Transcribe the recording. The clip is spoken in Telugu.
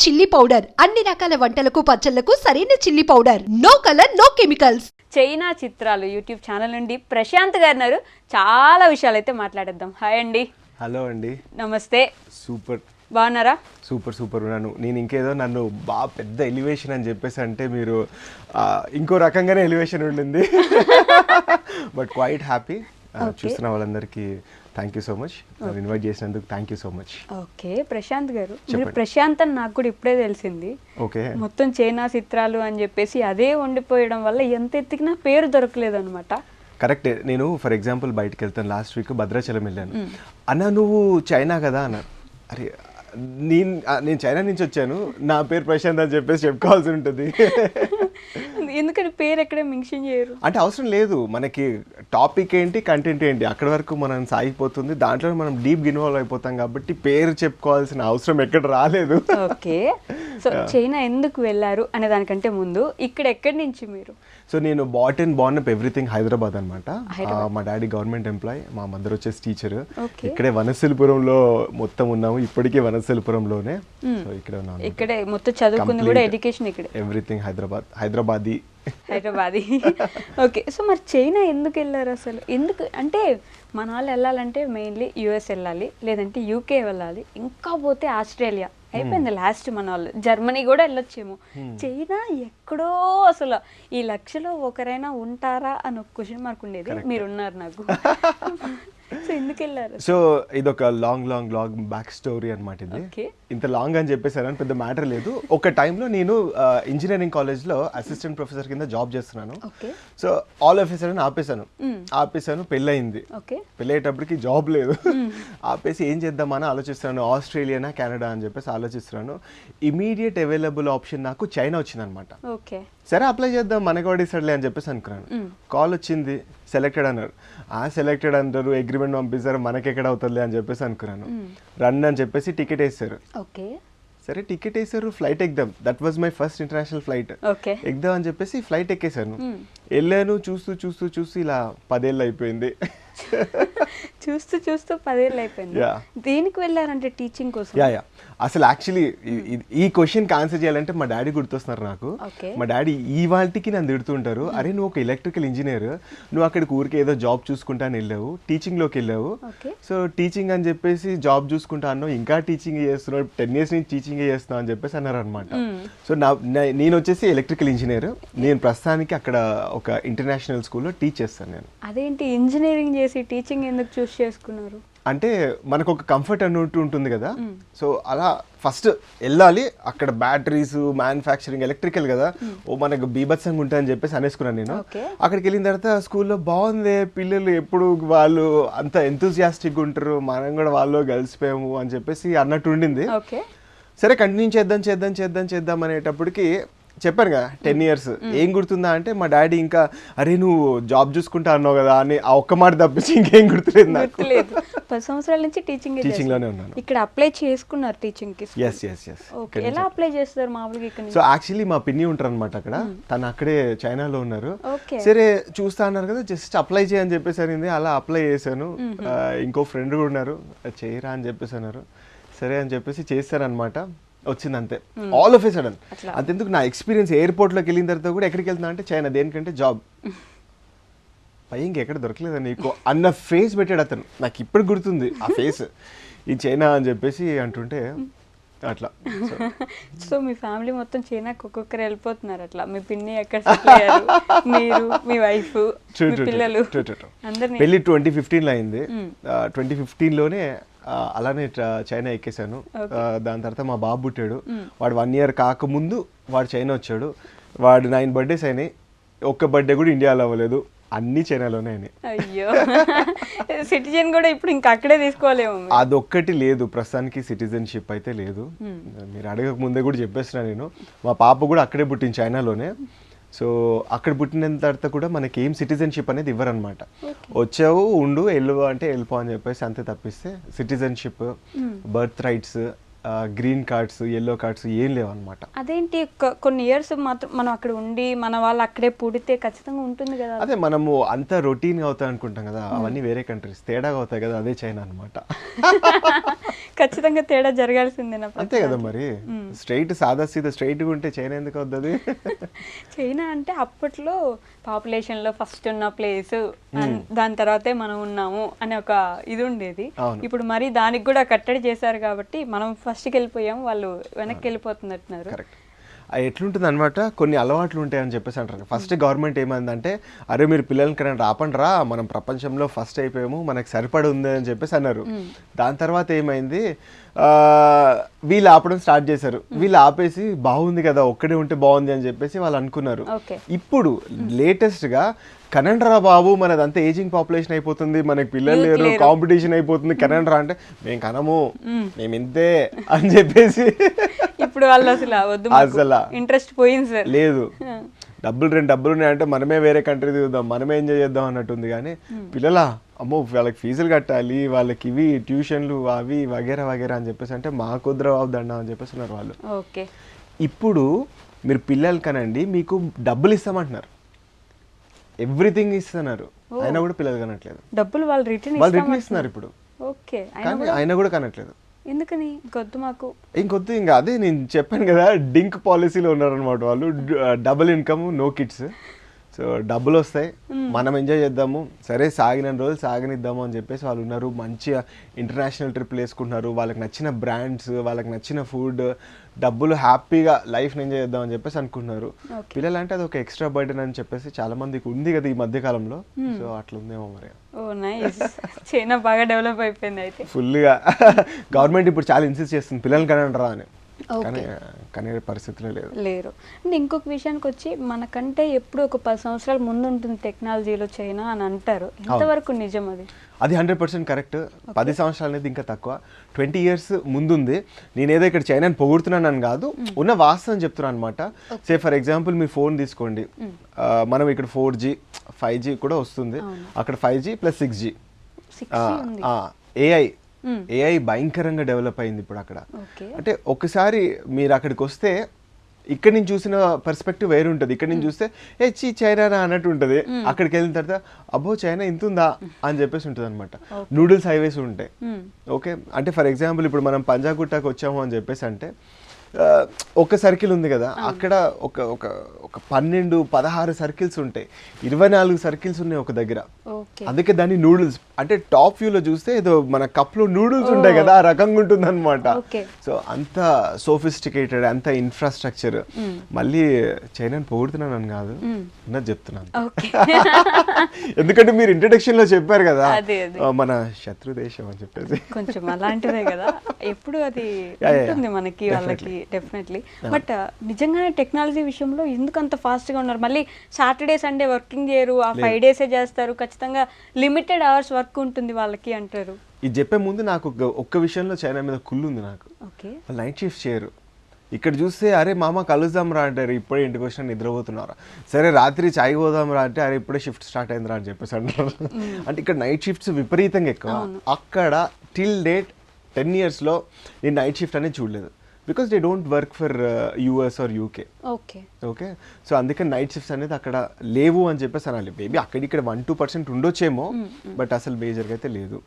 చిల్లీ పౌడర్ అన్ని రకాల వంటలకు పచ్చళ్లకు సరైన chilli powder. No colour no chemicals. చైనా చిత్రాలు యూట్యూబ్ ఛానల్ నుండి ప్రశాంత్ గారు చాలా విషయాలు అయితే మాట్లాడేద్దాం. హాయ్ అండి. హలో అండి. నమస్తే. సూపర్. బాగున్నారా? సూపర్ ఉన్నాను. నేను ఇంకేదో నన్ను బాగా పెద్ద ఎలివేషన్ అని చెప్పేసి అంటే మీరు ఇంకో రకంగానే ఎలివేషన్ ఉండింది. But quite happy. చూస్తున్న వాళ్ళందరికీ thank you so much. Invite చేసినందుకు thank you so much. Okay Prashanth garu, మీరు ప్రశాంత్ అని నాకు కూడా ఇప్పుడే తెలిసింది. ఓకే. మొత్తం చైనా చిత్రాలు అని చెప్పేసి అదే ఉండిపోయడం వల్ల ఎంత ఎత్తికినా పేరు దొరకలేదు అనమాట. కరెక్టే. నేను ఫర్ ఎగ్జాంపుల్ బయటకు వెళ్తాను. లాస్ట్ వీక్ భద్రాచలం వెళ్ళాను. అన్న నువ్వు చైనా కదా అన్నారు. అరే నేను చైనా నుంచి వచ్చాను, నా పేరు ప్రశాంత్ అని చెప్పేసి చెప్పుకోవాల్సి ఉంటుంది. ఎందుకని పేరు ఎక్కడే మెన్షన్ చేయరు అంటే అవసరం లేదు. మనకి టాపిక్ ఏంటి, కంటెంట్ ఏంటి, అక్కడి వరకు మనం సాగిపోతుంది. దాంట్లో మనం డీప్ ఇన్వాల్వ్ అయిపోతాం కాబట్టి పేరు చెప్పుకోవాల్సిన అవసరం ఎక్కడ రాలేదు. ఓకే. సో చైనా ఎందుకు వెళ్ళారు అనే దానికంటే ముందు ఇక్కడ ఎక్కడి నుంచి మీరు? సో నేను bought and born up everything Hyderabad అనమాట. మా డాడీ గవర్నమెంట్ ఎంప్లాయ్, మా మదర్ వచ్చేసి టీచర్. ఇక్కడే వనస్థలిపురంలో మొత్తం ఉన్నాము. ఇప్పటికే వనస్థలిపురంలోనే. సో ఇక్కడ ఉన్నాము. ఇక్కడే మొత్తం చదువుకుంది కూడా, ఎడ్యుకేషన్ ఇక్కడే. ఎవ్రీథింగ్ హైదరాబాదీ. ఓకే. సో మరి చైనా ఎందుకు వెళ్ళారు అసలు? ఎందుకు అంటే మన వాళ్ళు వెళ్ళాలంటే మెయిన్లీ యూఎస్ వెళ్ళాలి, లేదంటే యూకే వెళ్ళాలి, ఇంకా పోతే ఆస్ట్రేలియా. అయిపోయింది లాస్ట్. మన వాళ్ళు జర్మనీ కూడా వెళ్ళొచ్చేమో. చైనా ఎక్కడో అసలు ఈ లక్షలో ఒకరైనా ఉంటారా అని ఒక క్వశ్చన్ మార్క్ ఉండేది. మీరున్నారు నాకు. సో ఎందుకు వెళ్ళారు? సో ఇది ఒక లాంగ్ బ్యాక్ స్టోరీ అనమాట. ఇది ఇంత లాంగ్ అని చెప్పేసారని పెద్ద మ్యాటర్ లేదు. ఒక టైంలో నేను ఇంజనీరింగ్ కాలేజ్లో అసిస్టెంట్ ప్రొఫెసర్ కింద జాబ్ చేస్తున్నాను. సో ఆల్ ఆఫ్ సడన్ ఆపేసాను. పెళ్ళయింది. పెళ్ళయ్యేటప్పటికి జాబ్ లేదు. ఆపేసి ఏం చేద్దామని ఆలోచిస్తున్నాను. ఆస్ట్రేలియానా కెనడా అని చెప్పేసి ఆలోచిస్తున్నాను. ఇమీడియట్ అవైలబుల్ ఆప్షన్ నాకు చైనా వచ్చింది అనమాట. సరే అప్లై చేద్దాం, మనకు ఓడిసర్లే అని చెప్పేసి అనుకున్నాను. కాల్ వచ్చింది, సెలెక్టెడ్ అన్నారు. సెలెక్టెడ్ అంటారు, అగ్రిమెంట్ పంపిస్తారు, మనకెక్కడ అవుతుంది అని చెప్పేసి అనుకున్నాను. రన్ అని చెప్పేసి టికెట్ వేస్తారు. సరే టికెట్ వేసారు, ఫ్లైట్ ఎక్దాం. That was my first international flight. ఎక్దాం అని చెప్పేసి ఫ్లైట్ ఎక్కేసాను. వెళ్ళాను. చూస్తూ ఇలా 10 ఏళ్ళు అయిపోయింది. చూస్తూ 10 ఏళ్ళు అయిపోయింది. దేనికి వెళ్ళారంటే టీచింగ్ కోసం? అసలు యాక్చువల్లీ ఈ క్వశ్చన్కి ఆన్సర్ చేయాలంటే మా డాడీ గుర్తొస్తున్నారు నాకు. మా డాడీ ఈ వాళ్ళకి నన్ను తిడుతుంటారు, అరే నువ్వు ఒక ఎలక్ట్రికల్ ఇంజనీర్, నువ్వు అక్కడికి ఊరికి ఏదో జాబ్ చూసుకుంటాను వెళ్ళావు, టీచింగ్లోకి వెళ్ళావు. సో టీచింగ్ అని చెప్పేసి జాబ్ చూసుకుంటా అన్నావు, ఇంకా టీచింగ్ చేస్తున్నావు, 10 years నుంచి టీచింగ్ చేస్తున్నావు అని చెప్పేసి అన్నారు అనమాట. సో నేను వచ్చేసి ఎలక్ట్రికల్ ఇంజనీర్. నేను ప్రస్తుతానికి అక్కడ ఒక ఇంటర్నేషనల్ స్కూల్లో టీచ్ చేస్తాను నేను. అదేంటి ఇంజనీరింగ్ చేసి టీచింగ్ ఎందుకు చూస్ చేసుకున్నారు? అంటే మనకు ఒక కంఫర్ట్ అన్నట్టు ఉంటుంది కదా. సో అలా ఫస్ట్ వెళ్ళాలి, అక్కడ బ్యాటరీస్ మ్యానుఫ్యాక్చరింగ్ ఎలక్ట్రికల్ కదా, ఓ మనకు బీభత్సంగా ఉంటాయని చెప్పేసి అనేసుకున్నాను నేను. అక్కడికి వెళ్ళిన తర్వాత స్కూల్లో బాగుంది, పిల్లలు ఎప్పుడు వాళ్ళు అంత ఎంతూజియాస్టిక్గా ఉంటారు, మనం కూడా వాళ్ళు కలిసిపోయాము అని చెప్పేసి అన్నట్టు ఉండింది. సరే కంటిన్యూ చేద్దాం అనేటప్పటికి చెప్పాను కదా 10 years. ఏం గుర్తుందా అంటే మా డాడీ ఇంకా అరే నువ్వు జాబ్ చూసుకుంటా అన్నావు కదా అని ఆ ఒక్క మాట తప్పించి ఇంకేం గుర్తులేదు నాకు. 10 సంవత్సరాల నుంచి టీచింగ్ లోనే ఉన్నాను. ఇక్కడ అప్లై చేసుకున్నారు టీచింగ్ కి? ఎస్. ఎలా అప్లై చేస్తారు మామూలుగా ఇక్కడ? సో యాక్చువల్లీ మా పిన్ని ఉంటారు అనమాట అక్కడ, తను అక్కడే చైనాలో ఉన్నారు. సరే చూస్తా అన్నారు కదా, జస్ట్ అప్లై చేయని చెప్పేసి అలా అప్లై చేశాను. ఇంకో ఫ్రెండ్ కూడా ఉన్నారు, చేయరా అని చెప్పేసి అన్నారు. సరే అని చెప్పేసి చేస్తారనమాట. వచ్చింది అంతే, ఆల్ ఆఫ్ ఏ సడన్. అంతెందుకు నా ఎక్స్పీరియన్స్ ఎయిర్పోర్ట్లోకి వెళ్ళిన తర్వాత కూడా ఎక్కడికి వెళ్తున్నా అంటే చైనా. దేనికంటే జాబ్. పై ఇంకెక్కడ దొరకలేదా నీకు అన్న ఫేస్ పెట్టాడు అతను. నాకు ఇప్పుడు గుర్తుంది ఆ ఫేస్. ఈ చైనా అని చెప్పేసి అంటుంటే అట్లా. సో మీ ఫ్యామిలీ మొత్తం చైనాకి ఒక్కొక్కరు వెళ్ళిపోతున్నారు అట్లా. మీ పిన్ని ఎక్కడ, మీరు, మీ వైఫ్, పిల్లలు అందరినీ. పెళ్ళి 2015లో అయింది. 2015లోనే అలానే చైనా ఎక్కేసాను. దాని తర్వాత మా బాబు పుట్టాడు. వాడు 1 year కాకముందు వాడు చైనా వచ్చాడు. వాడు 9 birthdays అయినాయి. ఒక్క బర్త్డే కూడా ఇండియాలో అవ్వలేదు, అన్ని చైనాలోనే అయినాయి. అయ్యో, సిటిజన్ కూడా ఇప్పుడు ఇంకా అక్కడే తీసుకోలేము. అదొక్కటి లేదు ప్రస్తుతానికి, సిటిజన్షిప్ అయితే లేదు. మీరు అడగక ముందే కూడా చెప్పేస్తున్నా నేను. మా పాప కూడా అక్కడే పుట్టింది, చైనాలోనే. సో అక్కడ పుట్టిన తర్వాత కూడా మనకి ఏం సిటిజన్షిప్ అనేది ఇవ్వరనమాట. వచ్చావు ఉండు వెళ్ళు అంటే వెళ్ళిపో అని చెప్పేసి అంతే, తప్పిస్తే citizenship, birth rights, green cards, yellow cards ఏం లేవన్నమాట. అదేంటి కొన్ని ఇయర్స్ మాత్రం మనం అక్కడ ఉండి మన వాళ్ళు అక్కడే పుడితే ఖచ్చితంగా ఉంటుంది కదా? అదే మనము అంత రొటీన్ అవుతాయి అనుకుంటాం కదా, అవన్నీ వేరే కంట్రీస్ తేడాగా అవుతాయి కదా, అదే చైనా అనమాట. ఖచ్చితంగా తేడా జరగాల్సిందే నా అంతే కదా మరి, స్ట్రైట్ సాదా సీదా స్ట్రైట్గా ఉంటే చైనా ఎందుకు అవుతుంది? చైనా అంటే అప్పట్లో పాపులేషన్లో ఫస్ట్ ఉన్న ప్లేస్, దాని తర్వాతే మనం ఉన్నాము అనే ఒక ఇది ఉండేది. ఇప్పుడు మరి దానికి కూడా కట్టడి చేశారు కాబట్టి మనం ఫస్ట్కి వెళ్ళిపోయాము, వాళ్ళు వెనక్కి వెళ్ళిపోతున్నట్టున్నారు. కరెక్ట్. ఎట్లుంటుంది అనమాట, కొన్ని అలవాట్లు ఉంటాయని చెప్పేసి అంటారు. ఫస్ట్ గవర్నమెంట్ ఏమైందంటే, అరే మీరు పిల్లలకి రాపండి రా, మనం ప్రపంచంలో ఫస్ట్ అయిపోయాము, మనకు సరిపడి ఉంది అని చెప్పేసి అన్నారు. దాని తర్వాత ఏమైంది, వీళ్ళు ఆపడం స్టార్ట్ చేశారు. వీళ్ళు ఆపేసి బాగుంది కదా ఒక్కడే ఉంటే బాగుంది అని చెప్పేసి వాళ్ళు అనుకున్నారు. ఇప్పుడు లేటెస్ట్గా కనండ్రా బాబు, మనదంతా ఏజింగ్ పాపులేషన్ అయిపోతుంది, మనకి పిల్లలు లేరు, కాంపిటీషన్ అయిపోతుంది, కనండ్రా అంటే మేము కనము, మేము ఇంతే అని చెప్పేసి ఇప్పుడు వాళ్ళు అసలు ఇంట్రెస్ట్ పోయింది సార్. లేదు, రెండు డబ్బులు ఉన్నాయంటే మనమే వేరే కంట్రీ చూద్దాం, మనమే ఎంజాయ్ చేద్దాం అన్నట్టుంది. కానీ పిల్లల అమ్మో వాళ్ళకి ఫీజులు కట్టాలి, వాళ్ళకి ఇవి ట్యూషన్లు అవి వగేరా వగేరా అని చెప్పేసి అంటే మా కుదర అవుదండ అని చెప్పేసి ఉన్నారు వాళ్ళు. ఓకే, ఇప్పుడు మీరు పిల్లలు కనండి, మీకు డబ్బులు ఇస్తామంటున్నారు, ఎవ్రీథింగ్ ఇస్తున్నారు, అయినా కూడా పిల్లలు కనట్లేదు. డబ్బులు వాళ్ళు రిటర్న్ ఇస్తున్నారు ఇప్పుడు. ఓకే, కానీ అయినా కూడా కనట్లేదు. ఎందుకని? ఇంకొద్దు మాకు, ఇంకొద్దు. ఇంకా అదే నేను చెప్పాను కదా, డింక్ పాలసీలో ఉన్నారనమాట వాళ్ళు. Double income, no kids. So డబ్బులు వస్తాయి, మనం ఎంజాయ్ చేద్దాము, సరే సాగిన రోజులు సాగనిద్దాము అని చెప్పేసి వాళ్ళు ఉన్నారు. మంచిగా ఇంటర్నేషనల్ ట్రిప్లు వేసుకుంటున్నారు, వాళ్ళకి నచ్చిన బ్రాండ్స్, వాళ్ళకి నచ్చిన ఫుడ్, డబ్బులు, హ్యాపీగా లైఫ్ని ఎంజాయ్ చేద్దాం అని చెప్పేసి అనుకుంటున్నారు. పిల్లలు అంటే అది ఒక ఎక్స్ట్రా బర్డెన్ అని చెప్పేసి చాలా మందికి ఉంది కదా ఈ మధ్య కాలంలో. సో అట్లా ఉందేమో మరి. ఓ నైస్, చైనా బాగా డెవలప్ అయిపోయింది అయితే. ఫుల్గా గవర్నమెంట్ ఇప్పుడు చాలా ఇన్సిస్ట్ చేస్తుంది పిల్లలు కనంటారా అని, కానీ పరిస్థితులు లేరు. అండ్ ఇంకొక విషయానికి వచ్చి, మనకంటే ఎప్పుడు ఒక 10 సంవత్సరాల ముందు ఉంటుంది టెక్నాలజీలో చైనా అని అంటారు. ఎంతవరకు నిజం అది? అది 100% కరెక్ట్. 10 సంవత్సరాలు అనేది ఇంకా తక్కువ, 20 years ముందుంది. నేనేదో ఇక్కడ చైనాని పొగుడుతున్నాను కాదు, ఉన్న వాస్తవం చెప్తున్నాను అనమాట. సే ఫర్ ఎగ్జాంపుల్ మీరు ఫోన్ తీసుకోండి, మనం ఇక్కడ 4G 5G కూడా వస్తుంది, అక్కడ 5G + 6G. ఏఐ భయంకరంగా డెవలప్ అయింది ఇప్పుడు అక్కడ. అంటే ఒకసారి మీరు అక్కడికి వస్తే ఇక్కడ నుంచి చూసిన పర్స్పెక్టివ్ వేరు ఉంటుంది. ఇక్కడ నుంచి చూస్తే చైనా అన్నట్టు ఉంటుంది, అక్కడికి వెళ్ళిన తర్వాత అబ్బో చైనా ఇంతుందా అని చెప్పేసి ఉంటుంది అనమాట. నూడిల్స్ హైవేస్ ఉంటాయి. ఓకే, అంటే ఫర్ ఎగ్జాంపుల్ ఇప్పుడు మనం పంజాగుట్టకు వచ్చాము అని చెప్పేసి అంటే, ఒక సర్కిల్ ఉంది కదా, అక్కడ ఒక ఒక ఒక 12-16 సర్కిల్స్ ఉంటాయి, 24 సర్కిల్స్ ఉన్నాయి ఒక దగ్గర. అందుకే దాన్ని నూడిల్స్ అంటే టాప్ వ్యూలో చూస్తే ఏదో మన కప్లో నూడిల్స్ ఉంటాయి కదా ఆ రకంగా ఉంటుంది అనమాట. సో అంత సోఫిస్టికేటెడ్, అంత ఇన్ఫ్రాస్ట్రక్చర్. మళ్ళీ చైనాని పొగుడుతున్నాను కాదు, ఉన్నది చెప్తున్నాను. ఎందుకంటే మీరు ఇంట్రడక్షన్ లో చెప్పారు కదా మన శత్రు దేశం అని చెప్పేసి, కొంచెం అలాంటిదే కదా ఎప్పుడు అది ఉంటుంది మనకి వాళ్ళకి డెఫినెట్లీ. బట్ నిజంగానే టెక్నాలజీ విషయంలో ఎందుకు అంత ఫాస్ట్గా ఉన్నారు? మళ్ళీ సాటర్డే సండే వర్కింగ్ చేయరు, ఆ 5 days చేస్తారు, ఖచ్చితంగా లిమిటెడ్ అవర్స్ వర్క్ ఉంటుంది వాళ్ళకి అంటారు. ఇది చెప్పే ముందు నాకు ఒక్క విషయంలో చైనా మీద కుళ్ళు ఉంది నాకు. నైట్ షిఫ్ట్ చేయరు. ఇక్కడ చూస్తే అరే మామ కలుద్దాం రా అంటారు, ఇప్పుడే ఇంటికి వచ్చిన నిద్రపోతున్నారా, సరే రాత్రి చాయ్ పోదాం రా అంటే అరే ఇప్పుడే షిఫ్ట్ స్టార్ట్ అయిందిరా అని చెప్పేసి అంటారు. అంటే ఇక్కడ నైట్ షిఫ్ట్స్ విపరీతంగా ఎక్కువ. అక్కడ టిల్ డేట్ 10 yearsలో నేను నైట్ షిఫ్ట్ అనేది చూడలేదు, because they don't work for US or UK. Okay, so అందుకని నైట్ షిఫ్ట్స్ అనేది అక్కడ లేవు అని చెప్పేసి అనాలి. మేబీ అక్కడిక్కడ 1-2% ఉండొచ్చేమో, బట్ అసలు మేజర్గా అయితే లేదు.